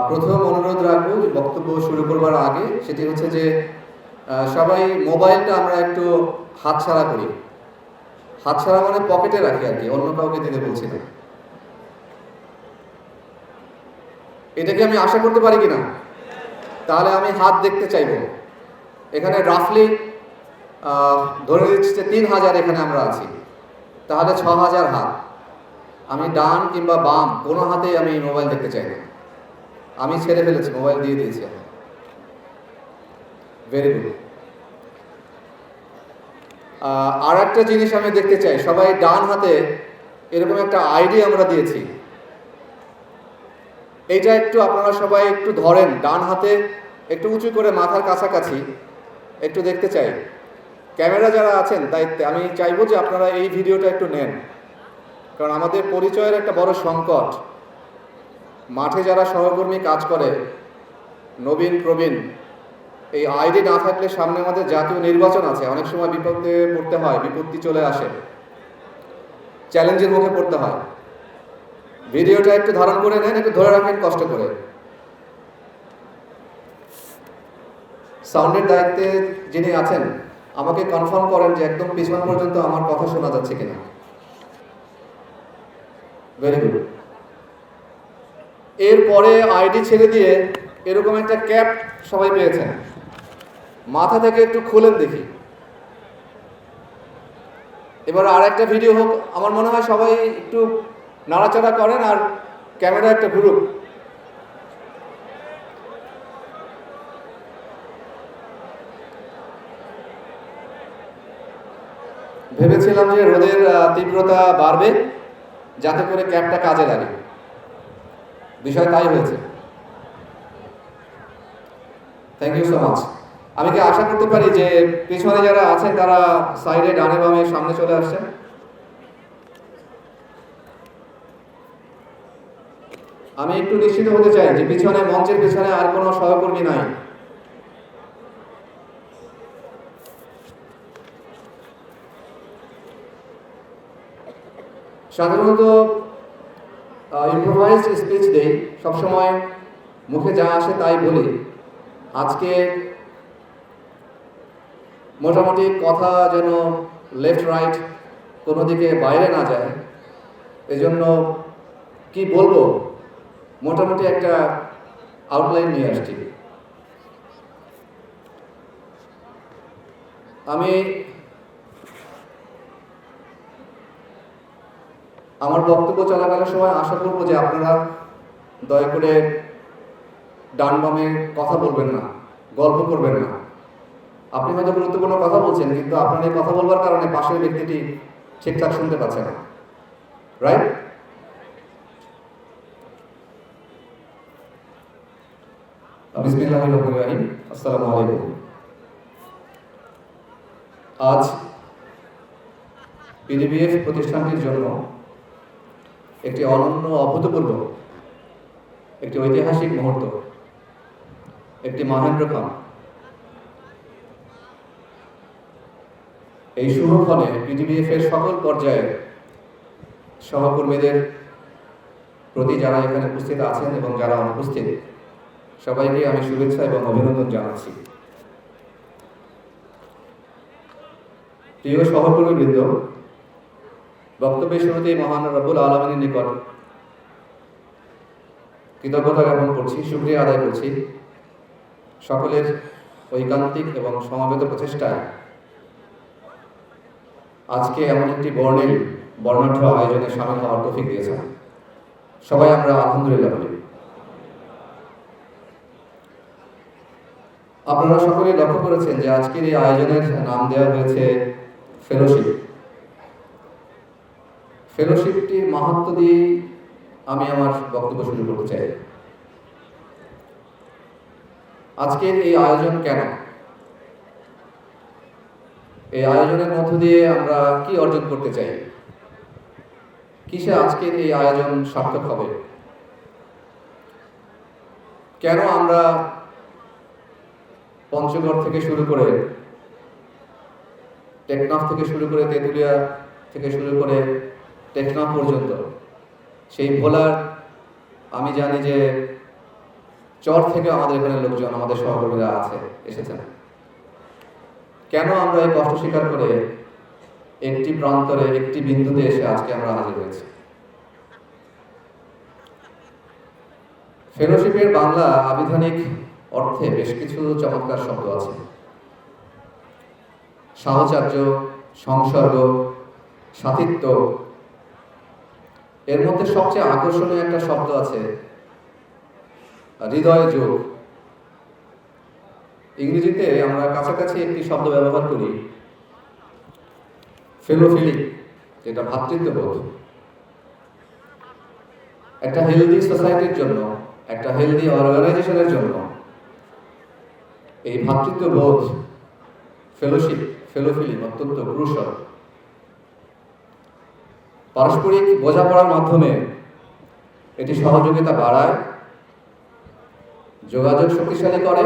প্রথম অনুরোধ রাখবো যে বক্তব্য শুরু করবার আগে, সেটি হচ্ছে যে সবাই মোবাইলটা আমরা একটু হাতছাড়া করি। হাতছাড়া মানে পকেটে রাখি আর কি, অন্য কাউকে দিতে বলছি না। এটা কি আমি আশা করতে পারি কিনা? তাহলে আমি হাত দেখতে চাইবো। এখানে রাফলি ধরে দিচ্ছি যে 3000 এখানে আমরা আছি, তাহলে 6000 হাত। আমি ডান কিংবা বাম কোনো হাতেই আমি মোবাইল দেখতে চাই না। আমি ছেড়ে ফেলেছি, মোবাইল দিয়ে দিয়েছি। Very good. আর একটা জিনিস আমি দেখতে চাই, সবাই ডান হাতে এরকম একটা আইডি আমরা দিয়েছি, এইটা একটু আপনারা সবাই একটু ধরেন, ডান হাতে একটু উঁচু করে মাথার কাছাকাছি একটু দেখতে চাই। ক্যামেরা যারা আছেন দায়িত্বে, আমি চাইবো যে আপনারা এই ভিডিওটা একটু নেন, কারণ আমাদের পরিচয়ের একটা বড় সংকট। মাঠে যারা সহকর্মী কাজ করে, নবীন প্রবীণ, এই আইডি না থাকলে সামনে আমাদের জাতীয় নির্বাচন আছে, অনেক সময় বিপদে পড়তে হয়, বিপত্তি চলে আসে, চ্যালেঞ্জের মুখে পড়তে হয়। ভিডিওটা একটু ধারণ করে নেন, একটু ধরে রাখেন কষ্ট করে। সাউন্ডের দায়িত্বে যিনি আছেন আমাকে কনফার্ম করেন যে একদম পিছন পর্যন্ত আমার কথা শোনা যাচ্ছে কিনা। Very good. এরপরে আইডি ছেড়ে দিয়ে এরকম একটা ক্যাপ সবাই পেয়েছেন, মাথা থেকে একটু খুলেন দেখি। এবার আর একটা ভিডিও হোক, আমার মনে হয় সবাই একটু নাড়াচাড়া করেন আর ক্যামেরা একটা ঘুরুক। ভেবেছিলাম যে রোদের তীব্রতা বাড়বে যাতে করে ক্যাপটা কাজে লাগে, বিষয় তাই হয়েছে। Thank you so much. আমি কি আশা করতে পারি যে পিছনে যারা আছেন তারা সাইডে ডানে বামে সামনে চলে আসছেন? আমি একটু নিশ্চিত হতে চাই যে পিছনে, মঞ্চের পিছনে আর কোনো সহকর্মী নাই। সাধারণত ইম্প্রোভাইজড স্পিচ দেই, সবসময় মুখে যা আসে তাই বলি। আজকে মোটামুটি কথা যেন লেফট রাইট কোনো দিকে বাইরে না যায়, এজন্য কি বলবো মোটামুটি একটা আউটলাইন নিয়ে আসছি। আমি আমার বক্তব্য চলাকালীন সময় আশা করব যে আপনারা দয়া করে ডান বামে কথা বলবেন না, গল্প করবেন না। আপনি হয়তো গুরুত্বপূর্ণ কথা বলছেন, কিন্তু আপনার এই কথা বলবার কারণে পাশের ব্যক্তিটি ঠিকঠাক শুনতে পাচ্ছে না, রাইট? বিসমিল্লাহির রহমানির রহিম। আসসালামু আলাইকুম। আজ পিডিবিএফ প্রতিষ্ঠানটির জন্য একটি অনন্য, অভূতপূর্ব, একটি ঐতিহাসিক মুহূর্ত, একটি মহেন্দ্রক্ষণ। এই শুভক্ষণে পিডিবিএফ এর সকল পর্যায়ের সহকর্মীদের প্রতি, যারা এখানে উপস্থিত আছেন এবং যারা অনুপস্থিত, সবাইকে আমি শুভেচ্ছা এবং অভিনন্দন জানাচ্ছি। প্রিয় সহকর্মীবৃন্দ, বক্তব্যের শুরুতেই মহান রব্বুল আলামিনের নিকট কৃতজ্ঞতা জ্ঞাপন করছি, শুকরিয়া আদায় করছি সকলের ঐকান্তিক এবং সমবেত প্রচেষ্টায় আজকে এমন একটি বর্ণাঢ্য আয়োজনে সামিল হওয়ার তৌফিক দিয়েছেন। সবাই আমরা আলহামদুলিল্লাহ বলি। আপনারা সকলেই লক্ষ্য করেছেন যে আজকের এই আয়োজনের নাম দেওয়া হয়েছে ফেলোশিপ। ফেলোশিপটির মাহাত্ম্য দিয়ে আমি আমার বক্তব্য শুরু করতে চাই। আজকের এই আয়োজন কেন? এই আয়োজনের মধ্য দিয়ে আমরা কি অর্জন করতে চাই? কিসে আজকের এই আয়োজন সার্থক হবে? কেন আমরা পঞ্চগড় থেকে শুরু করে, টেকনাফ থেকে শুরু করে, তেঁতুলিয়া থেকে শুরু করে টেকনাফ পর্যন্ত, সেই ভোলার, আমি জানি যে চর থেকে আমাদের এখানে লোকজন, আমাদের সহকর্মীরা এসেছেন। কেন আমরা এই কষ্ট স্বীকার করে একটি প্রান্তরে, একটি বিন্দুতে এসে আজকে আমরা হাজির হয়েছি? ফেলোশিপের বাংলা আবিধানিক অর্থে বেশ কিছু চমৎকার শব্দ আছে। সাহচর্য, সংসর্গ, সাথিত্ব। এর মধ্যে সবচেয়ে আকর্ষণীয় একটা শব্দ আছে হৃদয় যোগ। ইংরেজিতে আমরা কাছাকাছি একটি শব্দ ব্যবহার করি ফেলোফিলি, যেটা ভ্রাতৃত্ববোধ। একটা হেলদি সোসাইটির জন্য, একটা হেলদি অর্গানাইজেশনের জন্য এই ভ্রাতৃত্ববোধ, ফেলোশিপ, ফেলোফিলি অত্যন্ত ক্রুশাল। পারস্পরিক বোঝাপড়ার মাধ্যমে এটি সহযোগিতা বাড়ায়, যোগাযোগ শক্তিশালী করে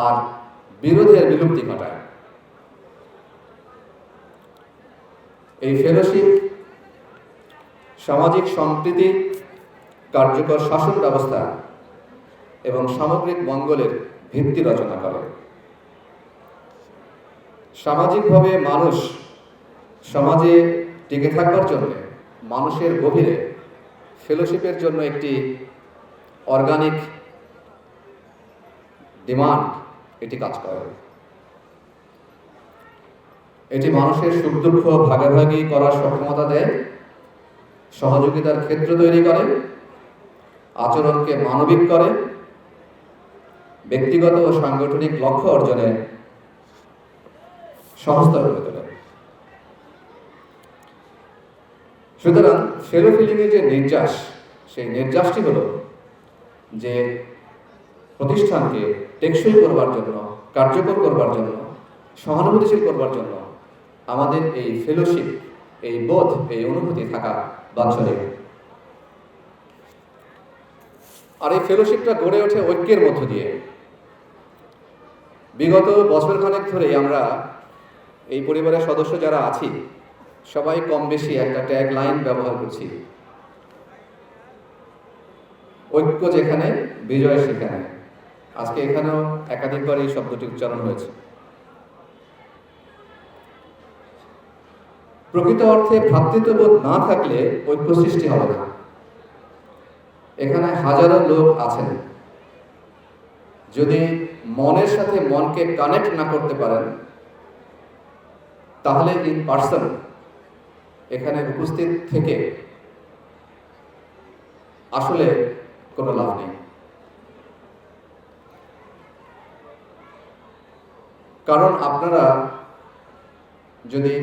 আর বিরোধের বিলুপ্তি ঘটায়। এই ফেলোশিপ সামাজিক সম্প্রীতি, কার্যকর শাসন ব্যবস্থা এবং সামগ্রিক মঙ্গলের ভিত্তি রচনা করে। সামাজিকভাবে মানুষ সমাজে টিকে থাকবার জন্য মানুষের গভীরে ফেলোশিপের জন্য একটি অর্গানিক ডিমান্ড এটি কাজ করে। এটি মানুষের সুখ দুঃখ ভাগাভাগি করার সক্ষমতা দেয়, সহযোগিতার ক্ষেত্র তৈরি করে, আচরণকে মানবিক করে, ব্যক্তিগত ও সাংগঠনিক লক্ষ্য অর্জনে সহজতর করে তোলে। সুতরাং ফেলোফিলিংয়ের যে নির্যাস, সেই নির্যাসটি হলো যে প্রতিষ্ঠানকে টেকসই করবার জন্য, কার্যকর করবার জন্য, সহানুভূতিশীল করবার জন্য আমাদের এই ফেলোশিপ, এই বোধ, এই অনুভূতি থাকা বাঞ্ছনীয়। আর এই ফেলোশিপটা গড়ে ওঠে ঐক্যের মধ্য দিয়ে। বিগত বছরখানেক ধরেই আমরা এই পরিবারের সদস্য যারা আছি সবাই কম বেশি একটা ট্যাগ লাইন ব্যবহার করছি, ঐক্য যেখানে, বিজয় সেখানে। আজকে এখানেও একাধিকবার এই শব্দটি উচ্চারণ হয়েছে। প্রকৃত অর্থে ভ্রাতৃত্ববোধ না থাকলে ঐক্য সৃষ্টি হবে না। এখানে হাজারো লোক আছেন, যদি মনের সাথে মনকে কানেক্ট না করতে পারেন তাহলে ইন পার্সন এখানে উপস্থিত থেকে আসলে কোনো লাভ নেই। কারণ আপনারা যদি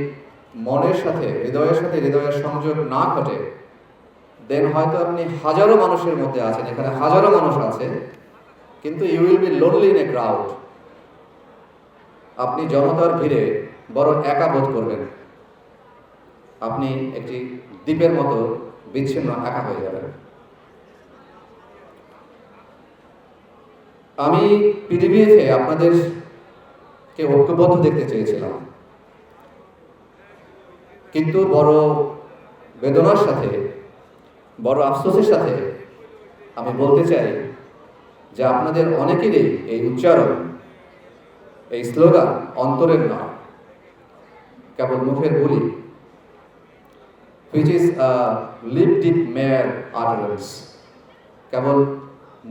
মনের সাথে, হৃদয়ের সংযোগ না ঘটে, দেন হয়তো আপনি হাজারো মানুষের মধ্যে আছেন, এখানে হাজারো মানুষ আছে, কিন্তু you will be lonely in a crowd. আপনি জনতার ভিড়ে বড় একা বোধ করবেন, আপনি একটি দ্বীপের মতো বিচ্ছিন্ন একা হয়ে যাবেন। আমি পিডিবিএফে আপনাদেরকে ঐক্যবদ্ধ দেখতে চেয়েছিলাম, কিন্তু বড় বেদনার সাথে, বড় আফসোসের সাথে আমি বলতে চাই যে আপনাদের অনেকেরই এই উচ্চারণ, এই স্লোগান অন্তরের নয়, কেবল মুখের বুলি, which is a lip deep mere utterance, কেবল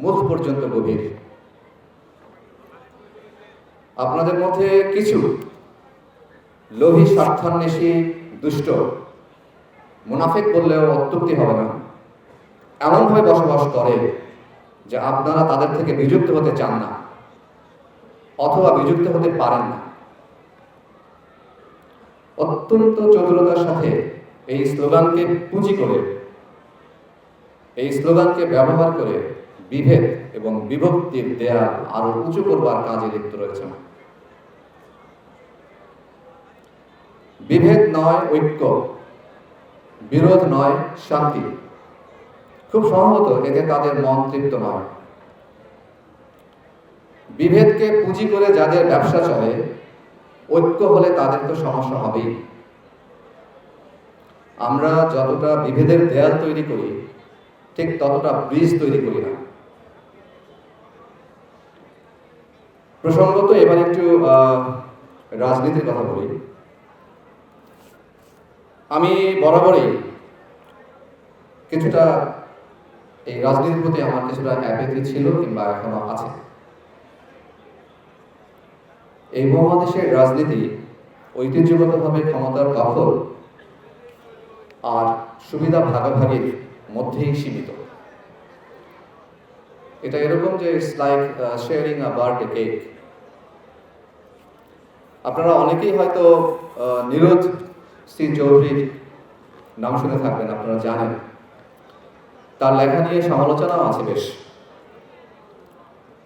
মুখ পর্যন্ত গভীর। আপনাদের মধ্যে কিছু লোভী, স্বার্থান্বেষী, দুষ্ট, মুনাফিক বললেও অত্যুক্তি হবে না, এমনভাবে বসবাস করে যে আপনারা তাদের থেকে বিযুক্ত হতে চান না অথবা বিযুক্ত হতে পারেন না। অত্যন্ত চতুরতার সাথে এই স্লোগানকে পুঁজি করে, এই স্লোগানকে ব্যবহার করে বিভেদ এবং বিভক্তির দেয়াল আরো উঁচু করবার কাজে লিপ্ত রয়েছেন। বিভেদ নয় ঐক্য, বিরোধ নয় শান্তি। খুব সম্ভবত এতে তাদের মন তৃপ্ত নয়। বিভেদকে পুঁজি করে যাদের ব্যবসা চলে, ঐক্য হলে তাদের তো সমস্যা হবেই। আমরা যতটা বিভেদের দেয়াল তৈরি করি, ঠিক ততটা ব্রিজ তৈরি করি না। প্রসঙ্গত এবার একটু রাজনীতির কথা বলি। আমি বরাবরই কিছুটা এই রাজনীতির প্রতি আমার কিছুটা অ্যাপেথি ছিল কিংবা এখনো আছে। এই মহাদেশের রাজনীতি ঐতিহ্যগতভাবে ক্ষমতার দখল আর সুবিধা ভাগাভাগির মধ্যেই সীমিত। এটা এরকম যে it's like sharing a birthday cake. আপনারা অনেকেই হয়তো নিরোধ সি চৌধুরীর নাম শুনে থাকবেন, আপনারা জানেন। তার লেখা নিয়ে সমালোচনাও আছে বেশ।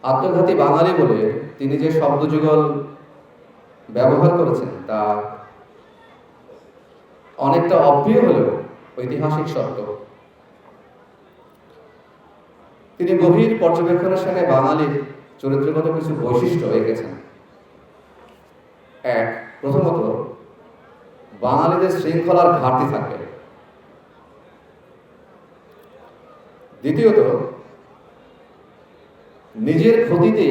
আত্মঘাতী বাঙালি বলে তিনি যে শব্দযুগল ব্যবহার করেছেন তা অনেকটা অপ্রিয় হলেও ঐতিহাসিক সত্য। তিনি গভীর পর্যবেক্ষণের সঙ্গে বাঙালির চরিত্রগত কিছু বৈশিষ্ট্য এঁকেছেন। এক, প্রথমত বাঙালিদের শৃঙ্খলার ঘাটতি থাকবে। দ্বিতীয়ত নিজের ক্ষতিতে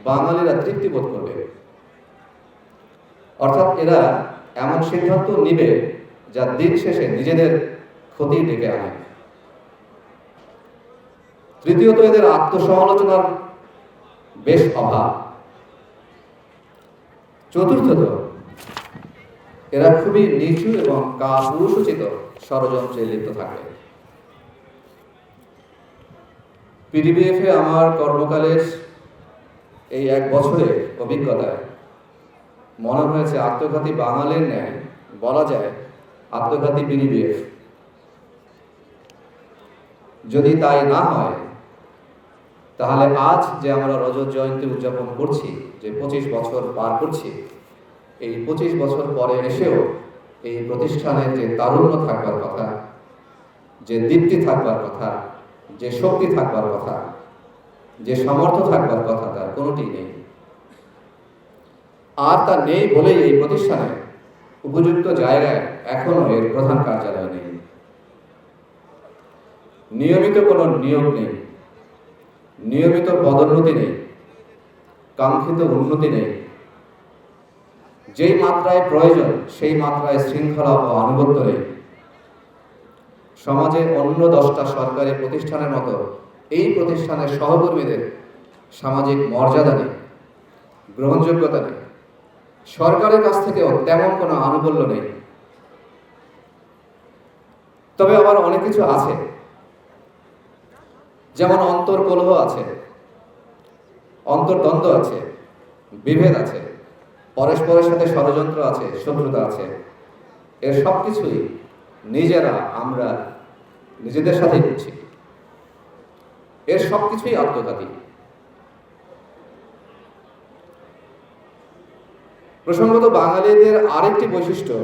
বাঙালিরা তৃপ্তি বোধ করবে, অর্থাৎ এরা এমন সিদ্ধান্ত নিবে যা দিন শেষে নিজেদের ক্ষতি ডেকে আনে। তৃতীয়ত এদের আত্মসমালোচনার বেশ অভাব। চতুর্থত এরা খুবই নিচু এবং কাপুরুষোচিত ষড়যন্ত্রে লিপ্ত থাকে। পিডিবিএফে আমার কর্মকালের এই 1 বছরের অভিজ্ঞতায় মনে হয়েছে আত্মঘাতী বাঙালির ন্যায় বলা যায় আত্মঘাতী পিডিবিএফ। যদি তাই না হয় তাহলে আজ যে আমরা রজত জয়ন্তী উদযাপন করছি, যে 25 বছর পার করছি, এই 25 বছর পরে এসেও এই প্রতিষ্ঠানের যে তারুণ্য থাকবার কথা, যে দীপ্তি থাকবার কথা, যে শক্তি থাকবার কথা, যে সামর্থ্য থাকবার কথা, তার কোনোটি নেই। আর তা নেই বলেই এই প্রতিষ্ঠানে উপযুক্ত জায়গায় এখনো এর প্রধান কার্যালয় নেই। নিয়মিত কোনো নিয়োগ নেই, নিয়মিত পদোন্নতি নেই, কাঙ্ক্ষিত উন্নতি নেই। যেই মাত্রায় প্রয়োজন সেই মাত্রায় শৃঙ্খলা ও আনুগত্য নেই। সমাজে অন্য 10টা সরকারি প্রতিষ্ঠানের মতো এই প্রতিষ্ঠানের সহকর্মীদের সামাজিক মর্যাদা নেই, গ্রহণযোগ্যতা নেই। সরকারের কাছ থেকেও তেমন কোনো আনুকূল্য নেই। তবে আবার অনেক কিছু আছে, যেমন অন্তর্কলহ আছে, অন্তর্দ্বন্দ্ব আছে, বিভেদ আছে, পরস্পরের সাথে ষড়যন্ত্র আছে, শত্রুতা আছে। এর সব কিছুই নিজেরা আমরা নিজেদের সাথেই করছি। এর সব কিছুই আত্মঘাতী। প্রসঙ্গত বাঙালিদের আরেকটি বৈশিষ্ট্য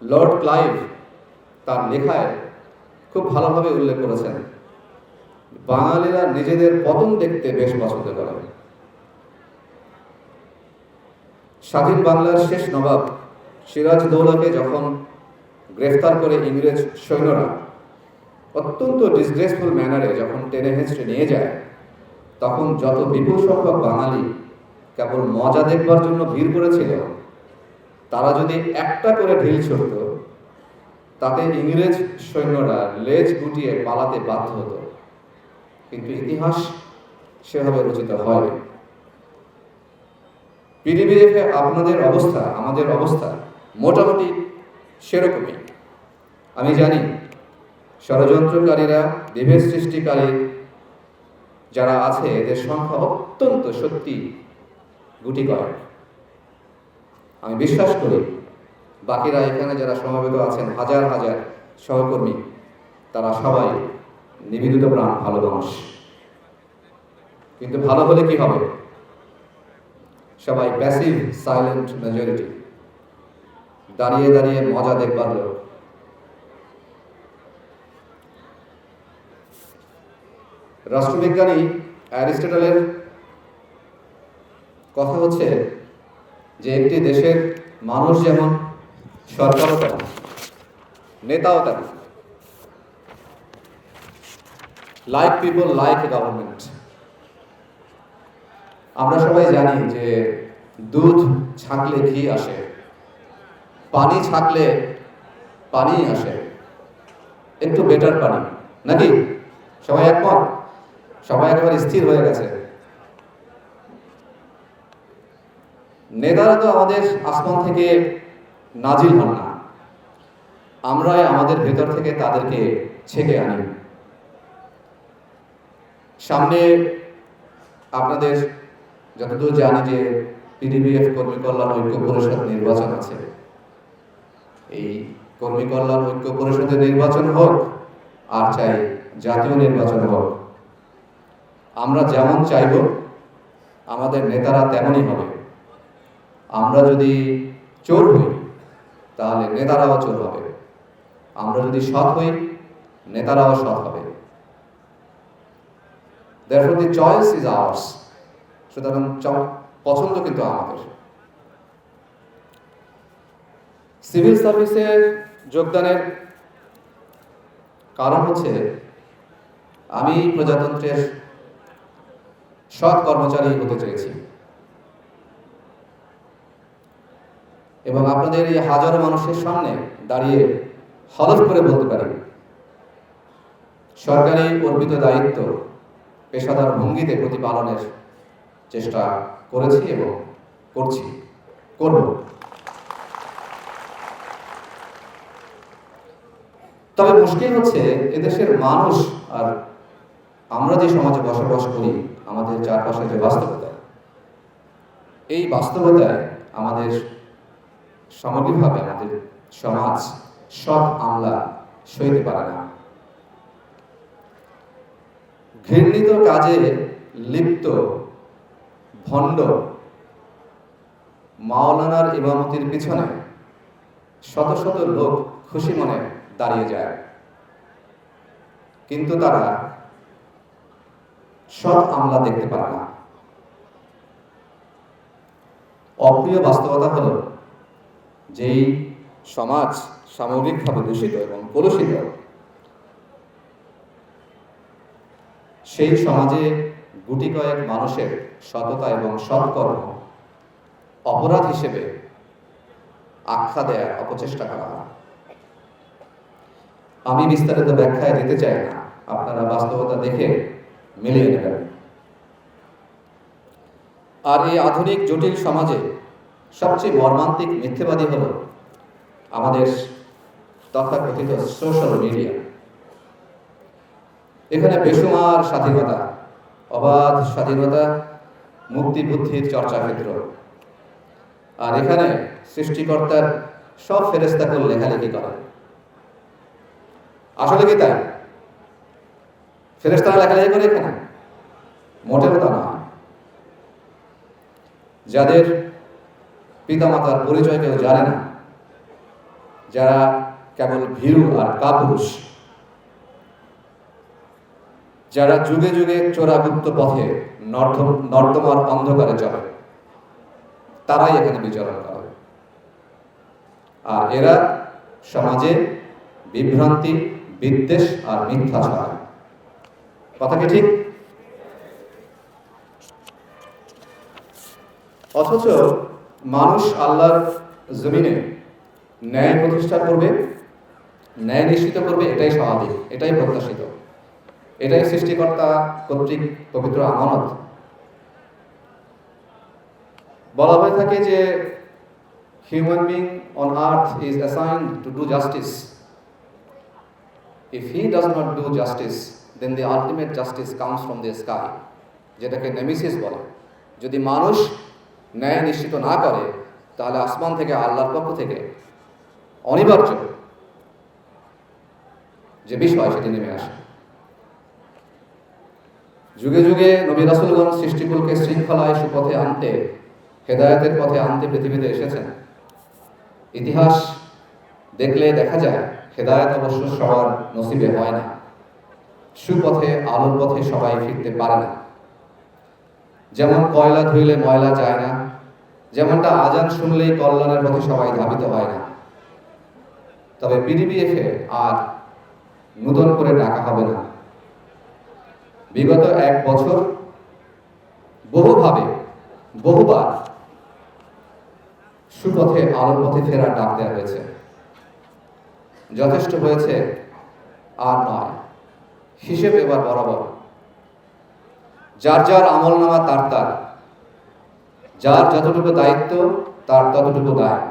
লর্ড ক্লাইভ তার লেখায় খুব ভালোভাবে উল্লেখ করেছেন। বাঙালিরা নিজেদের পতন দেখতে বেশ পছন্দ করে। স্বাধীন বাংলার শেষ নবাব সিরাজ দৌলাকে যখন গ্রেফতার করে ইংরেজ সৈন্যরা অত্যন্ত ডিসগ্রেসফুল ম্যানারে যখন টেনে হেঁচড়ে নিয়ে যায়, তখন যত বিপুল সংখ্যক বাঙালি কেবল মজা দেখবার জন্য ভিড় করেছিল, তারা যদি একটা করে ঢিল ছুড়ত তাতে ইংরেজ সৈন্যরা লেজ গুটিয়ে পালাতে বাধ্য হতো। কিন্তু ইতিহাস সেভাবে রচিত হয়নি। পিডিবিএফে আপনাদের অবস্থা, আমাদের অবস্থা মোটামুটি সেরকমই। আমি জানি ষড়যন্ত্রকারীরা, বিভেদ সৃষ্টিকারী যারা আছে, এদের সংখ্যা অত্যন্ত সত্যি গুটি কয়েক। আমি বিশ্বাস করি বাকিরা এখানে যারা সমবেত আছেন, হাজার হাজার সহকর্মী, তারা সবাই নিবেদিত প্রাণ ভালো মানুষ। কিন্তু ভালো হলে কি হবে? সবাই প্যাসিভ সাইলেন্ট মেজরিটি, দাঁড়িয়ে দাঁড়িয়ে মজা দেখবার লোক। রাষ্ট্রবিজ্ঞানী অ্যারিস্টটলের কথা হচ্ছে যে একটি দেশের মানুষ যেমন, সরকারও তেমন, নেতাও তেমন। Like people like government. আমরা সবাই জানি যে দুধ ছাঁকলে ঘি আসে, পানি ছাঁকলে পানি আসে, একটু বেটার পানি, নাকি? সবাই একমত? সবাই একেবারে স্থির হয়ে গেছে। নেতারা তো আমাদের আসমান থেকে নাজিল হন না, আমরাই আমাদের ভেতর থেকে তাদেরকে ছেঁকে আনি। সামনে আপনাদের যতদূর জানি যে পিডিবিএফ কর্মী কল্যাণ ঐক্য পরিষদ নির্বাচন আছে। এই কর্মী কল্যাণ ঐক্য পরিষদের নির্বাচন হোক আর চাই জাতীয় নির্বাচন হোক, আমরা যেমন চাইব আমাদের নেতারা তেমনই হবে। আমরা যদি চোর হই তাহলে নেতারাও চোর হবে, আমরা যদি সৎ হই নেতারাও সৎ হবে। Therefore the choice is ours. সুতরাং পছন্দ কিন্তু আমাদের। সিভিল সার্ভিসে যোগদানের কারণ হচ্ছে আমি প্রজাতন্ত্রের সৎ কর্মচারী হতে চেয়েছি এবং আপনাদের এই হাজারো মানুষের সামনে দাঁড়িয়ে হলফ করে বলতে পারি, সরকারি অর্পিত দায়িত্ব পেশাদার ভঙ্গিতে প্রতিপালনের চেষ্টা করেছি এবং করব। তবে মুশকিল হচ্ছে এদেশের মানুষ আর আমরা যে সমাজে বসবাস করি, আমাদের চারপাশে যে বাস্তবতা, এই বাস্তবতায় আমাদের সামগ্রিকভাবে আমাদের সমাজ সৎ আমলা সইতে পারে না। ঘৃণিত কাজে লিপ্ত ভণ্ড মাওলানার ইমামতির পিছনে শত শত লোক খুশি মনে দাঁড়িয়ে যায়, কিন্তু তারা সৎ আমলা দেখতে পারে না। অপ্রিয় বাস্তবতা হলো যেই সমাজ সামগ্রিকভাবে দূষিত এবং কলুষিত, সেই সমাজে গুটি কয়েক মানুষের সততা এবং সৎকর্ম অপরাধ হিসেবে আখ্যা দেওয়ার অপচেষ্টা করা হয়। আমি বিস্তারিত ব্যাখ্যায় দিতে চাই না, আপনারা বাস্তবতা দেখে মিলিয়ে নেবেন। আর এই আধুনিক জটিল সমাজে সবচেয়ে মর্মান্তিক মিথ্যেবাদী হল আমাদের তথাকথিত সোশ্যাল মিডিয়া। এখানে বেসুমার স্বাধীনতা, অবাধ স্বাধীনতা, মুক্তি বুদ্ধির চর্চা ক্ষেত্র, আর এখানে সৃষ্টিকর্তার সব ফেরেশতাকুল লেখালেখি করে। আসলে কি তাই? ফেরেশতারা লেখালেখি করে এখানে? মোটেও তা নয়। যাদের পিতামাতার পরিচয় কেউ জানে না, যারা কেবল ভীরু আর কাপুরুষ, যারা যুগে যুগে চোরাগুপ্ত পথে নর্দমার অন্ধকারে চলে, তারাই এখানে বিচরণ করে। আর এরা সমাজে বিভ্রান্তি, বিদ্বেষ আর মিথ্যা ছড়ায়। কথা কি ঠিক? অথচ মানুষ আল্লাহর জমিনে ন্যায় প্রতিষ্ঠা করবে, ন্যায় নিশ্চিত করবে, এটাই স্বাভাবিক, এটাই প্রত্যাশিত, এটাই সৃষ্টিকর্তা কর্তৃক পবিত্র আমানত। বলা হয়ে থাকে যে human being on earth is assigned to do justice. If he does not do justice, then the ultimate justice comes from the sky, যেটাকে নেমেসিস বলে। যদি মানুষ ন্যায় নিশ্চিত না করে তাহলে আসমান থেকে, আল্লাহর পক্ষ থেকে অনিবার্য যে বিষয় সেটি নেমে আসে। যুগে যুগে নবী রাসূলগণ সৃষ্টিকুলকে শৃঙ্খলায় সুপথে আনতে, হেদায়েতের পথে আনতে পৃথিবীতে এসেছেন। ইতিহাস দেখলে দেখা যায় হেদায়েত অবশ্য সবার নসিবে হয় না, সুপথে আলোর পথে সবাই ফিরতে পারে না। যেমন কয়লা ধুইলে ময়লা যায় না, যেমনটা আজান শুনলেই কল্যাণের পথে সবাই ধাবিত হয় না। তবে পিডিবিএফে আর নূতন করে ডাকা হবে না। বিগত 1 বছর বহুভাবে বহুবার সুপথে আলোর পথে ফেরার ডাক দেওয়া হয়েছে। যথেষ্ট হয়েছে, আর নয়, হিসেব এবার বরাবর। যার যার আমলনামা তার তার, যার যতটুকু দায়িত্ব তার ততটুকু দায়।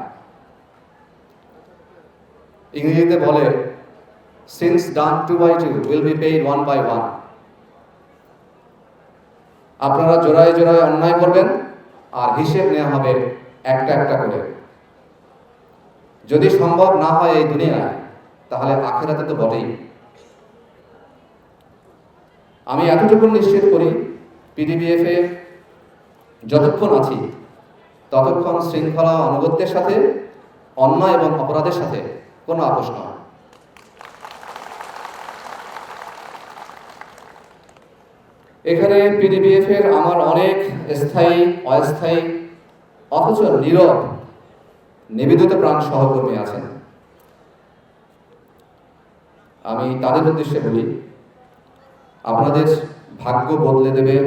ইংরেজিতে বলে, sins done 2 by 2 will be paid 1 by 1। আপনারা জোড়ায় জোড়ায় অন্যায় করবেন, আর হিসেব নেওয়া হবে একটা একটা করে। যদি সম্ভব না হয় এই দুনিয়ায়, তাহলে আখিরাতে তো বটেই। আমি এতটুকু নিশ্চিত করি, পিডিবিএফ এ যতক্ষণ আছি ততক্ষণ শৃঙ্খলা অনুগত্যের সাথে অন্যায় এবং অপরাধের সাথে কোনো আপোষ নয়। এখানে পিডিবিএফ এর আমার অনেক স্থায়ী, অস্থায়ী, অথচ নীরব নিবেদিত প্রাণ সহকর্মী আছেন। আমি তাদের উদ্দেশ্যে বলি, আপনাদের ভাগ্য বদলে দেবে,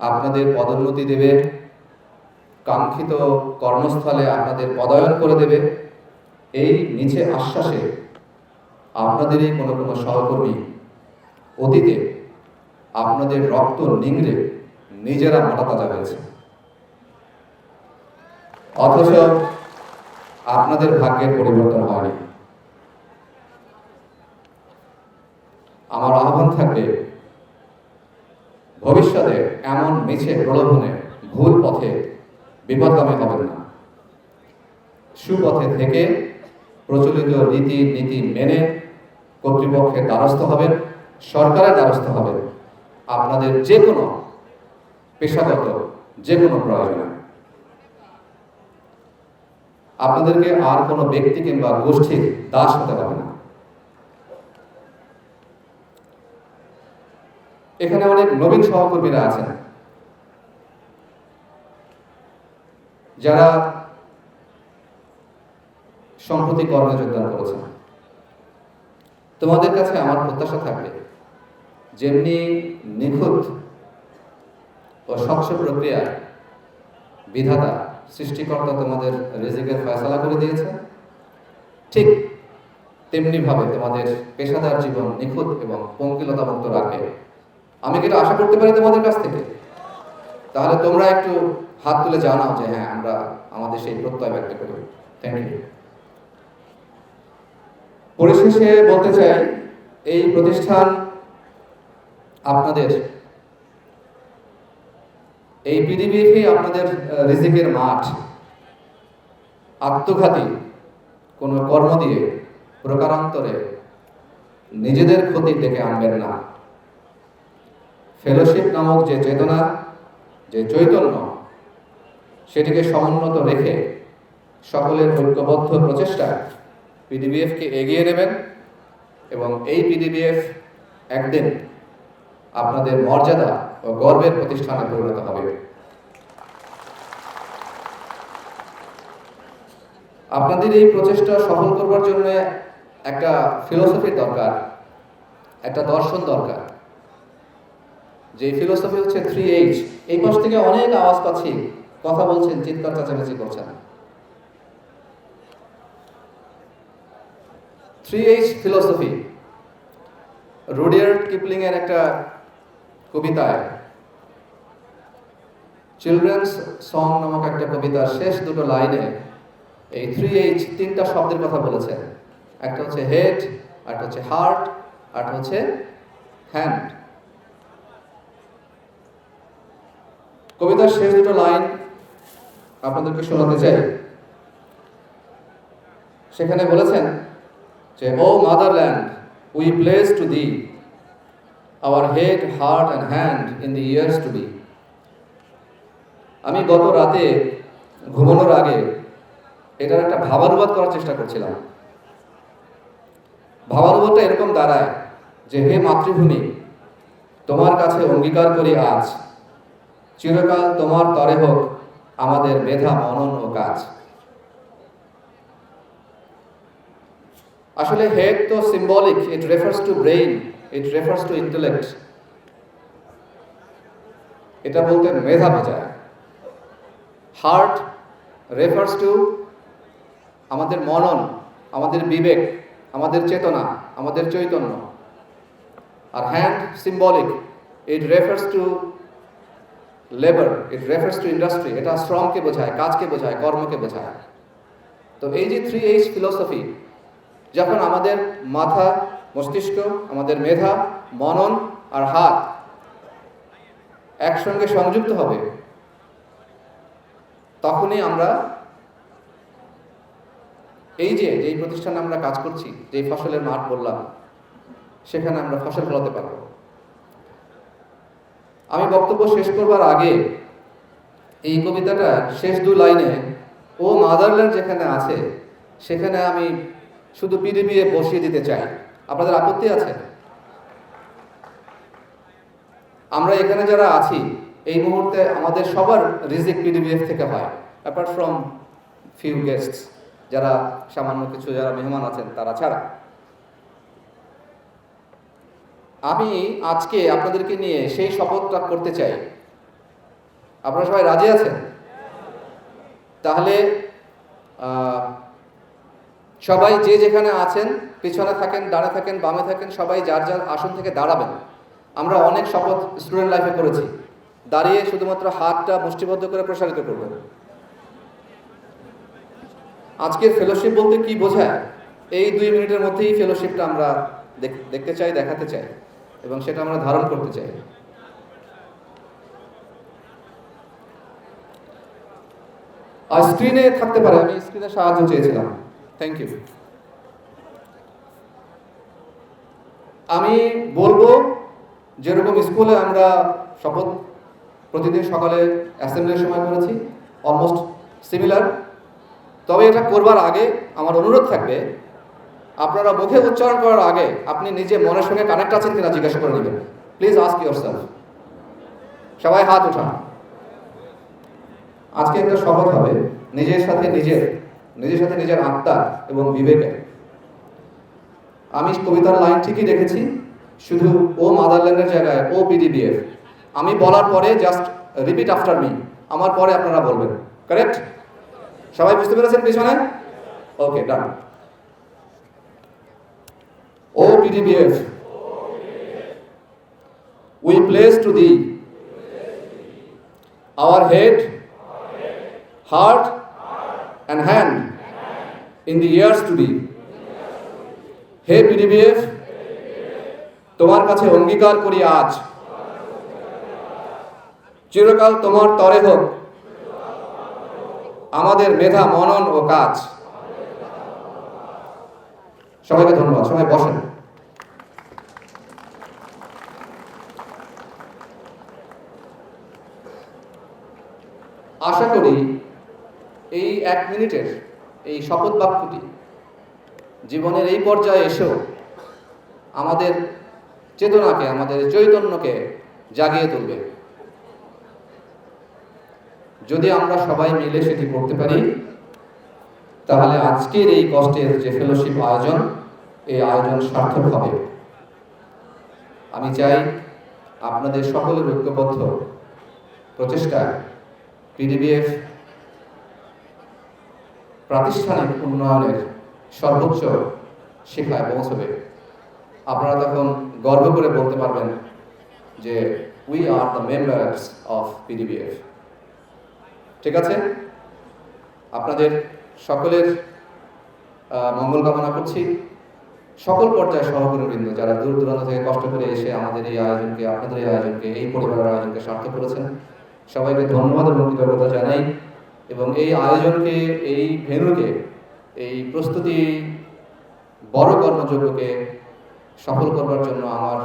আপনাদের পদোন্নতি দেবে, কাঙ্ক্ষিত কর্মস্থলে আপনাদের পদায়ন করে দেবে, এই নিচে আশ্বাসে আপনাদেরই কোনো কোনো সহকর্মী অতীতে আপনাদের রক্ত নিংড়ে নিজেরা মোটা তাজা হয়েছে, অথচ আপনাদের ভাগ্যের পরিবর্তন হয়নি। আমার আহ্বান থাকবে, ভবিষ্যতে এমন মিছে প্রলোভনে ভুল পথে বিপদগামী হবেন না। সুপথে থেকে প্রচলিত রীতি নীতি মেনে কর্তৃপক্ষের দ্বারস্থ হবেন, সরকারের দ্বারস্থ হবেন, আপনাদের যে কোনো পেশাগত যে কোনো প্রয়োজনে। আপনাদেরকে আর কোনো ব্যক্তি কিংবা গোষ্ঠীর দাস হতে হবে না। এখানে অনেক নবীন সহকর্মীরা আছেন, যারা সম্প্রতি কর্মে যোগদান করেছেন। তোমাদের কাছে আমার প্রত্যাশা থাকবে, যেমনি নিখুঁত ও স্বচ্ছ প্রক্রিয়া বিধাতা সৃষ্টিকর্তা তোমাদের রিজিকের ফয়সালা করে দিয়েছে, ঠিক তেমনি ভাবে তোমাদের পেশাদার জীবন নিখুঁত এবং পঙ্কিলতা মুক্ত রাখবে। আমি কি এটা আশা করতে পারি তোমাদের কাছ থেকে? তাহলে তোমরা একটু হাত তুলে জানাও যে হ্যাঁ, আমরা আমাদের সেই প্রত্যয় ব্যক্ত করি। Thank you. পরিশেষে বলতে চাই, এই প্রতিষ্ঠান আপনাদের, এই পিডিবিএফ আপনাদের রিজিকের মাঠ। আত্মঘাতী কোনো কর্ম দিয়ে প্রকারান্তরে নিজেদের ক্ষতি ডেকে আনবেন না। ফেলোশিপ নামক যে চেতনা, যে চৈতন্য, সেটিকে সমুন্নত রেখে সকলের ঐক্যবদ্ধ প্রচেষ্টা পিডিবিএফকে এগিয়ে নেবেন, এবং এই পিডিবিএফ একদিন আপনাদের মর্যাদা ও গর্বের প্রতিষ্ঠানে পরিণত হবে। আপনাদের এই প্রচেষ্টা সফল করবার জন্য একটা ফিলোসফি দরকার, একটা দর্শন দরকার। যে ফিলোসফি হচ্ছে 3H। এই পাশ থেকে অনেক আওয়াজ পাচ্ছি, কথা বলছেন, চিৎকার চেঁচামেচি করছেন। 3H ফিলোসফি রুডিয়ার্ড কিপলিং এর একটা কবিতায়, চিলড্রেন্স সং নামক একটা কবিতার শেষ দুটো লাইনে এই 3H তিনটা শব্দের কথা বলেছেন। একটা হচ্ছে হেড, একটা হচ্ছে হার্ট, আর হচ্ছে হ্যান্ড। কবিতার শেষ দুটো লাইন আপনাদেরকে শোনাতে চাই। সেখানে বলেছেন যে, O motherland, we place to thee our head, heart and hand in the years to be। আমি গত রাতে ঘুমানোর আগে এটার একটা ভাবানুবাদ করার চেষ্টা করছিলাম। ভাবানুবাদটা এরকম দাঁড়ায় যে, হে মাতৃভূমি, তোমার কাছে অঙ্গীকার করি আজ, চিরকাল তোমার তরে হোক আমাদের মেধা, মনন ও কাজ। আসলে হেড তো symbolic, it refers two brain, it refers two intellect. এটা বলতে মেধা বোঝায়। হার্ট রেফার্স টু আমাদের মনন, আমাদের বিবেক, আমাদের চেতনা, আমাদের চৈতন্য। আর hand symbolic, it refers to labour, it refers to industry, এটা শ্রমকে বোঝায়, কাজকে বোঝায়, কর্মকে বোঝায়। তো এই যে 3H ফিলোসফি যখন আমাদের মাথা, মস্তিষ্ক, আমাদের মেধা, মনন আর হাত একসঙ্গে সংযুক্ত হবে, তখনই আমরা এই যে যেই প্রতিষ্ঠানে আমরা কাজ করছি, যেই ফসলের মাঠ বললাম, সেখানে আমরা ফসল ফলাতে পারব। আমি বক্তব্য শেষ করবার আগে এই কবিতাটার শেষ 2 লাইনে ও মাদারল্যান্ড যেখানে আছে সেখানে আমি শুধু পিডিবিএফ বসিয়ে দিতে চাই। আপনাদের আপত্তি আছে? আমরা এখানে যারা আছি এই মুহূর্তে আমাদের সবার রিজিক পিডিবিএফ থেকে হয়, অ্যাপার্ট ফ্রম ফিউ গেস্টস, যারা সামান্য কিছু যারা মেহমান আছেন তারা ছাড়া। আমি আজকে আপনাদেরকে নিয়ে সেই শপথটা করতে চাই। আপনারা সবাই রাজি আছেন? তাহলে সবাই যে যেখানে আছেন, পিছনে থাকেন, ডানে থাকেন, বামে থাকেন, সবাই যার যার আসন থেকে দাঁড়াবেন। আমরা অনেক শপথ স্টুডেন্ট লাইফে করেছি, দাঁড়িয়ে শুধুমাত্র হাতটা মুষ্টিবদ্ধ করে প্রসারিত করবেন। আজকের ফেলোশিপ বলতে কি বোঝায়, এই 2 মিনিটের মধ্যেই ফেলোশিপটা আমরা দেখতে চাই, দেখাতে চাই, এবং সেটা আমরা ধারণ করতে চাই। আর স্ক্রিনে থাকতে পারে, আমি স্ক্রিনে সাহায্য চেয়েছিলাম। Thank you. আমি বলবো যেরকম স্কুলে আমরা শপথ প্রতিদিন সকালে অ্যাসেম্বলির সময় করেছি, অলমোস্ট সিমিলার। তবে এটা করবার আগে আমার অনুরোধ থাকবে, আপনারা মুখে উচ্চারণ করার আগে আপনি নিজে মনের সঙ্গে কানেক্ট আছেন কিনা জিজ্ঞাসা করে নেবেন। Please ask yourself. সবাই হাত উঠান। আজকে একটা শপথ হবে নিজের সাথে নিজের আত্মা এবং বিবেকে। আমি কবিতার লাইন ঠিকই রেখেছি, শুধু ও মাদারল্যান্ডের জায়গায় ও পিডিবিএফ। আমি বলার পরে জাস্ট রিপিট আফটার মি, আমার পরে আপনারা বলবেন। কারেক্ট? সবাই বুঝতে পেরেছেন পিছনে? ওকে, ডান। ও PDBF, we place to thee our head, heart and hand in the years to be. হে পিডিবিএফ, তোমার কাছে অঙ্গীকার করি আজ, চিরকাল তোমার তরে হোক আমাদের মেধা, মনন ও কাজ। সবাইকে ধন্যবাদ। সবাই বসেন। আশা করি এই 1 মিনিটের এই শপথ বাক্যটি জীবনের এই পর্যায়ে এসেও আমাদের চেতনাকে, আমাদের চৈতন্যকে জাগিয়ে তুলবে। যদি আমরা সবাই মিলে সেটি করতে পারি, তাহলে আজকের এই কষ্টের যে ফেলোশিপ আয়োজন, এই আয়োজন সার্থক হবে। আমি চাই আপনাদের সকলের ঐক্যবদ্ধ প্রচেষ্টায় পিডিবিএফ প্রাতিষ্ঠানিক উন্নয়নের সর্বোচ্চ শিখায় পৌঁছবে। আপনারা তখন গর্ব করে বলতে পারবেন যে we are the members of PDBF. ঠিক আছে? আপনাদের সকলের মঙ্গল কামনা করছি। সকল পর্যায়ে সহকর্মীবৃন্দ যারা দূর দূরান্ত থেকে কষ্ট করে এসে আমাদের এই আয়োজনকে, আপনাদের এই আয়োজনকে, এই পরিবারের আয়োজনকে সার্থক করেছেন, সবাইকে ধন্যবাদ এবং কৃতজ্ঞতা জানাই। এবং এই আয়োজনকে, এই ভেন্যুকে, এই প্রস্তুতি বড় কর্মযজ্ঞকে সফল করবার জন্য আমার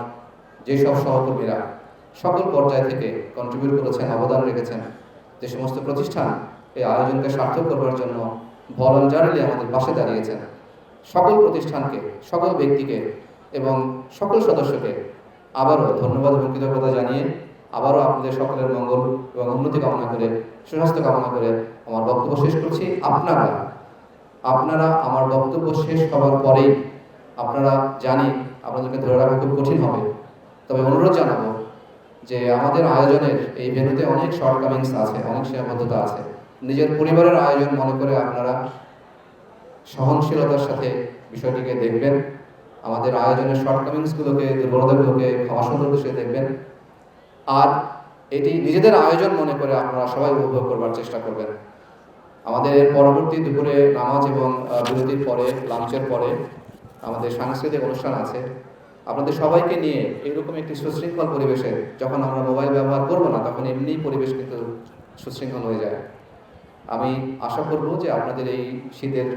যেসব সহকর্মীরা সকল পর্যায় থেকে কন্ট্রিবিউট করেছেন, অবদান রেখেছেন, যে সমস্ত প্রতিষ্ঠান এই আয়োজনকে সার্থক করবার জন্য ভলান্টারিলি আমাদের পাশে দাঁড়িয়েছেন, সকল প্রতিষ্ঠানকে, সকল ব্যক্তিকে এবং সকল সদস্যকে আবারও ধন্যবাদ এবং কৃতজ্ঞতা জানিয়ে আবারও আপনাদের সকলের মঙ্গল এবং উন্নতি কামনা করে, সুস্বাস্থ্য কামনা করে আমার বক্তব্য শেষ করছি। আপনারা আমার বক্তব্য শেষ হওয়ার পরেই, আপনারা জানি আপনাদেরকে ধরে রাখা খুব কঠিন হবে, তবে অনুরোধ জানাবো যে আমাদের আয়োজনের এই ভেন্যুতে অনেক শর্টকামিংস আছে, অনেক সীমাবদ্ধতা আছে। নিজের পরিবারের আয়োজন মনে করে আপনারা সহনশীলতার সাথে বিষয়টিকে দেখবেন, আমাদের আয়োজনের শর্টকামিংসগুলোকে, দুর্বলতাগুলোকে ক্ষমা সুন্দর দৃষ্টিতে দেখবেন, আর এটি নিজেদের আয়োজন মনে করে আপনারা সবাই উপভোগ করবার চেষ্টা করবেন। আমাদের পরবর্তী দুপুরে নামাজ এবং বিরতির পরে, লাঞ্চের পরে আমাদের সাংস্কৃতিক অনুষ্ঠান আছে। আপনাদের সবাইকে নিয়ে এইরকম একটি সুশৃঙ্খল পরিবেশে, যখন আমরা মোবাইল ব্যবহার করব না, তখন এমনি পরিবেশ কিন্তু সুশৃঙ্খল হয়ে যায়। আমি আশা করব যে আপনাদের এই শীতের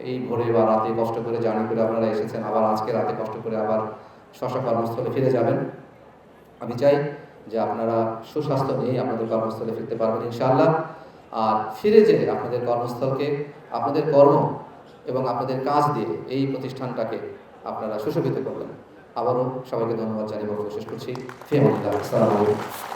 এই ভোরে বা রাতে কষ্ট করে জার্নি করে আপনারা এসেছেন, আবার আজকে রাতে কষ্ট করে আবার স্ব কর্মস্থলে ফিরে যাবেন। আমি চাই যে আপনারা সুস্বাস্থ্য নিয়ে আপনাদের কর্মস্থলে ফিরতে পারবেন ইনশাআল্লাহ। আর ফিরে যেয়ে আপনাদের কর্মস্থলকে, আপনাদের কর্ম এবং আপনাদের কাজ দিয়ে এই প্রতিষ্ঠানটাকে আপনারা সুশোভিত করবেন। আবারও সবাইকে ধন্যবাদ জানিয়ে বক্তব্য শেষ করছি। ফি আমানিল্লাহ। আসসালামু আলাইকুম।